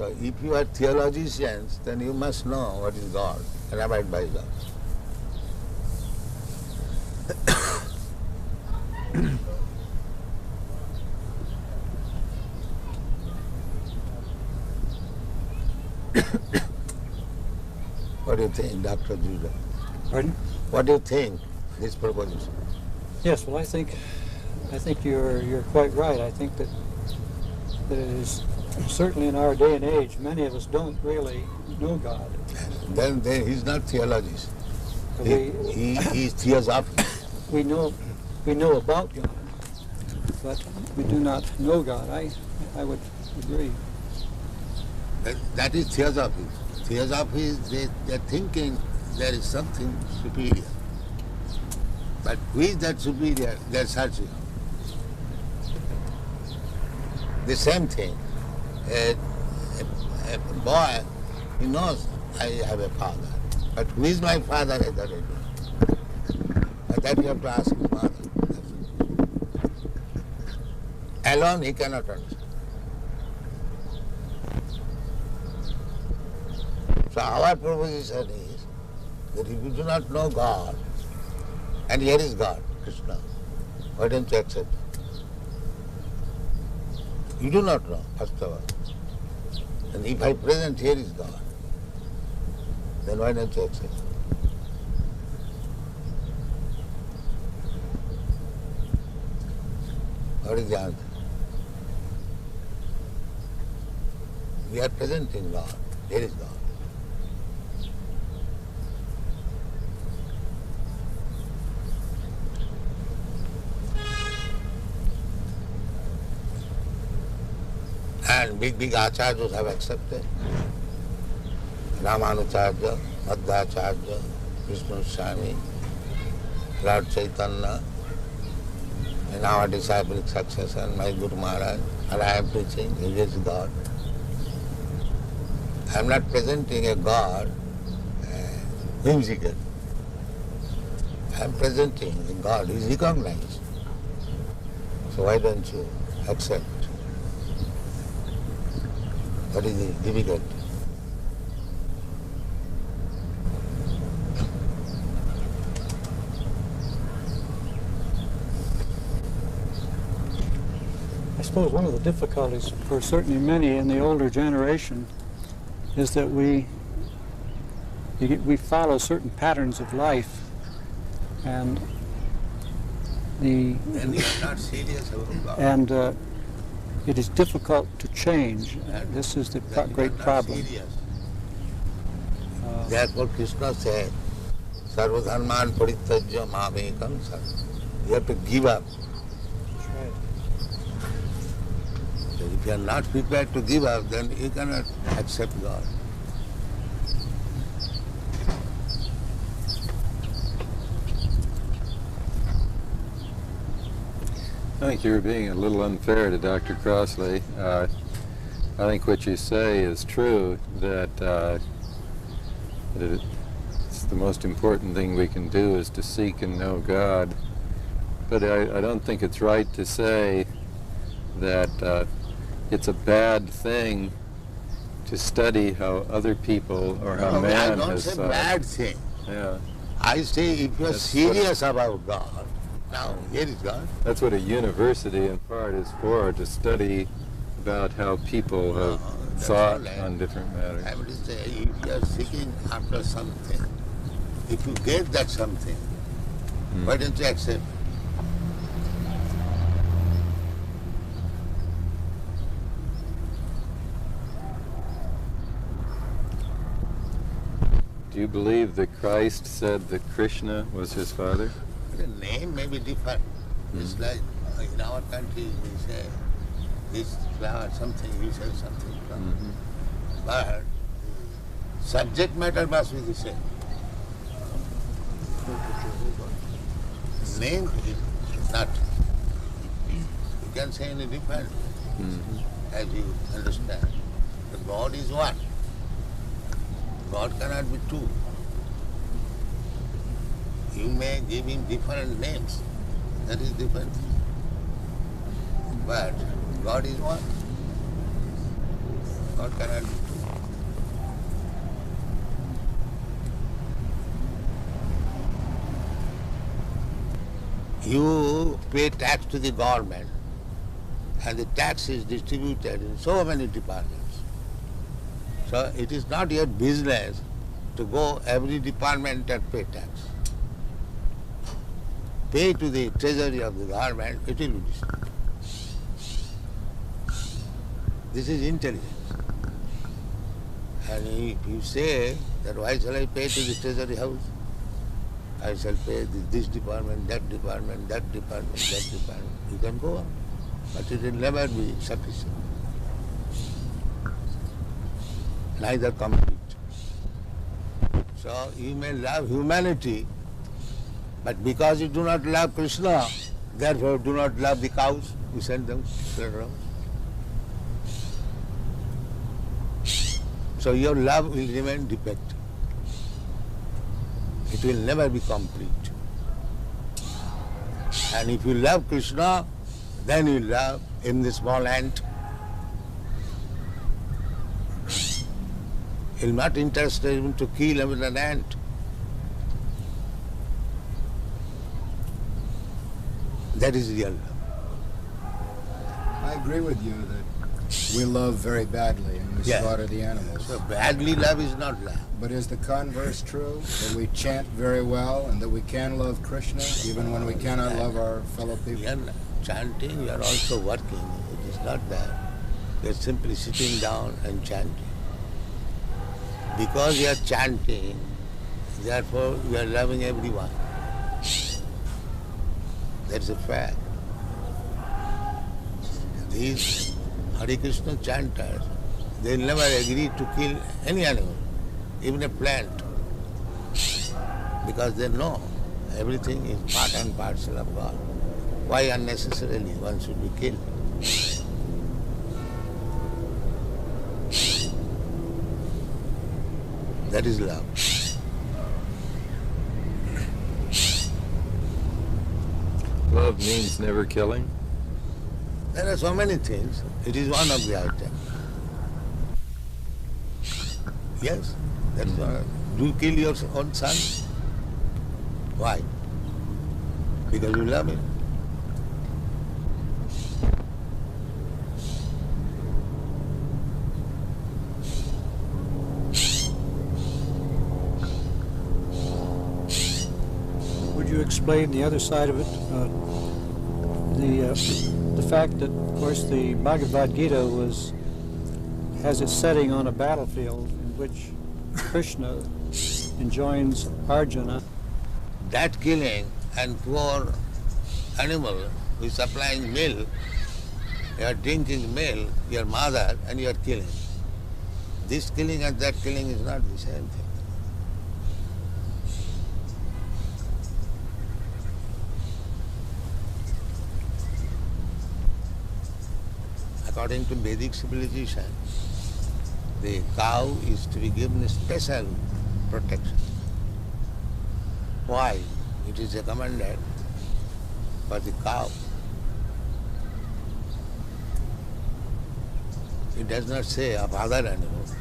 So if you are theologians, then you must know what is God and abide by God. What do you think, Dr. Judah? Pardon? What do you think, this proposition? Yes, well, I think you're quite right. I think that it is certainly in our day and age, many of us don't really know God. Then he's not theologist. He's theosophic. We know about God, but we do not know God. I would agree. That is theosophy. Theosophy is they're thinking there is something superior. But who is that superior? They're searching. The same thing. A boy, he knows I have a father. But who is my father? I don't know. But that you have to ask his mother. Alone he cannot understand. So our proposition is that if you do not know God, and here is God, Krishna, why don't you accept it? You do not know, first of all. And if I present here is God, then why don't you accept it? What is the answer? We are presenting God. Here is God. And big acharyas have accepted. Ramanucharya, Madhvacharya, Vishnu Swami, Lord Chaitanya, and our disciplic successor, my Guru Maharaj, and I am preaching, he is God. I am not presenting a God whimsical. I am presenting a God who is recognized. So why don't you accept? What is the difficulty? I suppose one of the difficulties for certainly many in the older generation is that we follow certain patterns of life, and And you are not serious about God. and it is difficult to change. This is the great problem. Therefore Krishna said, Sarvadharman parityajya mamekam sar. You have to give up. That's right. So if you are not prepared to give up, then you cannot accept God. I think you're being a little unfair to Dr. Crossley. I think what you say is true, that it's the most important thing we can do is to seek and know God. But I don't think it's right to say that it's a bad thing to study how other people or how man has... I don't say bad thing. Yeah. I say if you are serious about God, now here is God. That's what a university in part is for, to study about how people have thought on different matters. I would say if you are seeking after something, if you get that something, why don't you accept? Do you believe that Christ said that Krishna was his father? The name may be different. It's like in our country we say this flower something, we say something from. But subject matter must be the same. Name is not. You can say any different, as you understand. The God is one. God cannot be two. You may give him different names, that is different. But God is one. What can I do? You pay tax to the government, and the tax is distributed in so many departments. So it is not your business to go every department and pay tax. Pay to the treasury of the government, it will be distributed. This is intelligence. And if you say that why shall I pay to the treasury house? I shall pay this department, that department, that department, that department. You can go on. But it will never be sufficient. Neither complete. So you may love humanity, but because you do not love Krishna, therefore do not love the cows, you send them around. So your love will remain defective. It will never be complete. And if you love Krishna, then you love in the small ant. He is not interested even to kill even an ant. That is real love. I agree with you that we love very badly and we slaughter the animals. So badly love is not love. But is the converse true? That we chant very well and that we can love Krishna even when we cannot love our fellow people? You are chanting, you are also working. It is not that. You are simply sitting down and chanting. Because you are chanting, therefore you are loving everyone. That's a fact. These Hare Krishna chanters, they never agree to kill any animal, even a plant, because they know everything is part and parcel of God. Why unnecessarily one should be killed? That is love. Love means never killing. There are so many things. It is one of the items. Yes, that is one. Do you kill your own son? Why? Because you love him. Would you explain the other side of it? The fact that, of course, the Bhagavad Gita has its setting on a battlefield in which Krishna enjoins Arjuna. That killing and poor animal who is supplying milk, you are drinking milk, your mother, and you are killing. This killing and that killing is not the same thing. According to Vedic civilization, the cow is to be given special protection. Why? It is recommended for the cow. It does not say of other animals.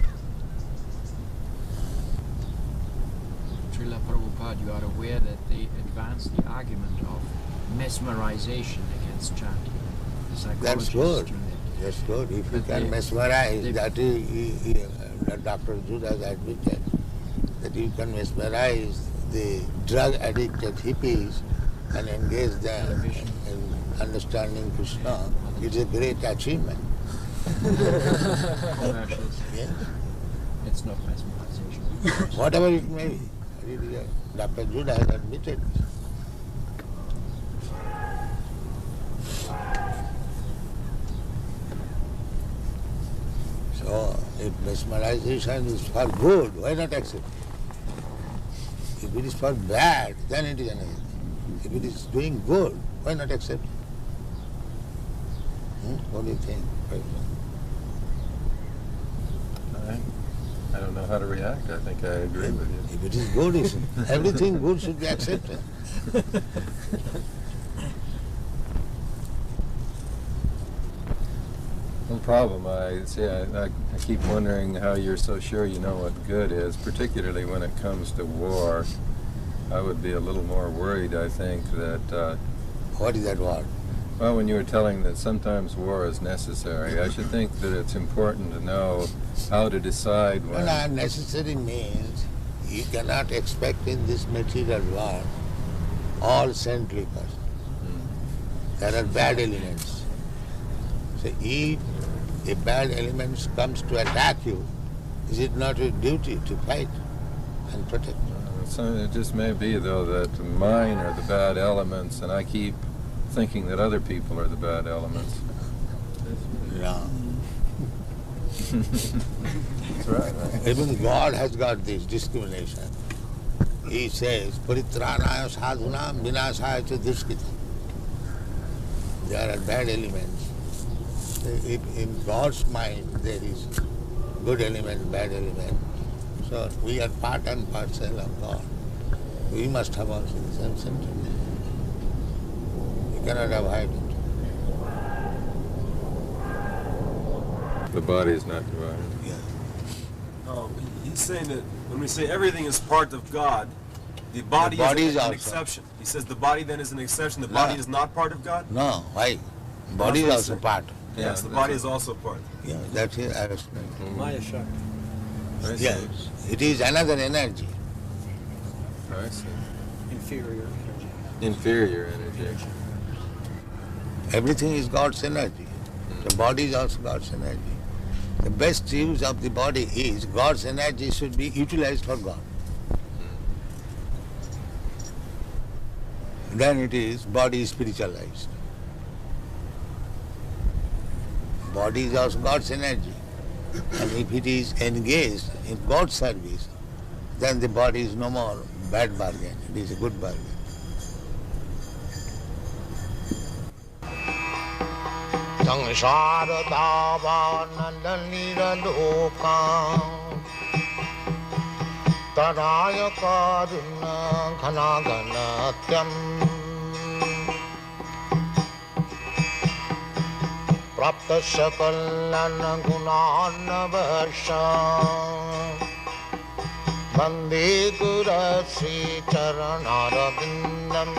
Srila Prabhupada, you are aware that they advanced the argument of mesmerization against chanting. The That's psychologists good. do that. That's good. If you But can mesmerize, that is, Dr. Judah has admitted that you can mesmerize the drug-addicted hippies and engage them in understanding Krishna. It's a great achievement. Commercials. Yes. It's not mesmerization. Whatever it may be. Dr. Judah has admitted this. So, if mesmerization is for good, why not accept it? If it is for bad, then it is another thing. If it is doing good, why not accept it? What do you think? I don't know how to react. I think I agree with you. If it is good, everything good should be accepted. Well, problem. I keep wondering how you're so sure you know what good is, particularly when it comes to war. I would be a little more worried, I think, that... What is that word? Well, when you were telling that sometimes war is necessary, I should think that it's important to know how to decide when... Well, necessary means you cannot expect in this material world all saintly persons. There are bad elements. So if a bad element comes to attack you, is it not your duty to fight and protect? So it just may be, though, that mine are the bad elements, and I keep thinking that other people are the bad elements. No. That's right. Even God has got this discrimination. He says, Paritranaya sadhunam vinasaya cha dushkitam. There are bad elements. In God's mind there is good element, bad element. So we are part and parcel of God. We must have also the same sentiment. You cannot avoid it. The body is not divided. Yeah. He's saying that when we say everything is part of God, the body is an exception. He says the body then is an exception. The body is not part of God? No, why? Body is also part. Yes, the body is also part. Yeah, that's it. I explained. Maya Shakti. Yes, it is another energy. I see. Inferior energy. Inferior energy. Everything is God's energy. The body is also God's energy. The best use of the body is God's energy should be utilized for God. Then it is body spiritualized. Body is also God's energy. And if it is engaged in God's service, then the body is no more bad bargain. It is a good bargain. Sangsara dāvāna nira lokāṁ tarāya kāruna ghana ganatyam prapta sakalana gunāna varsha vande gura sri charanara vindam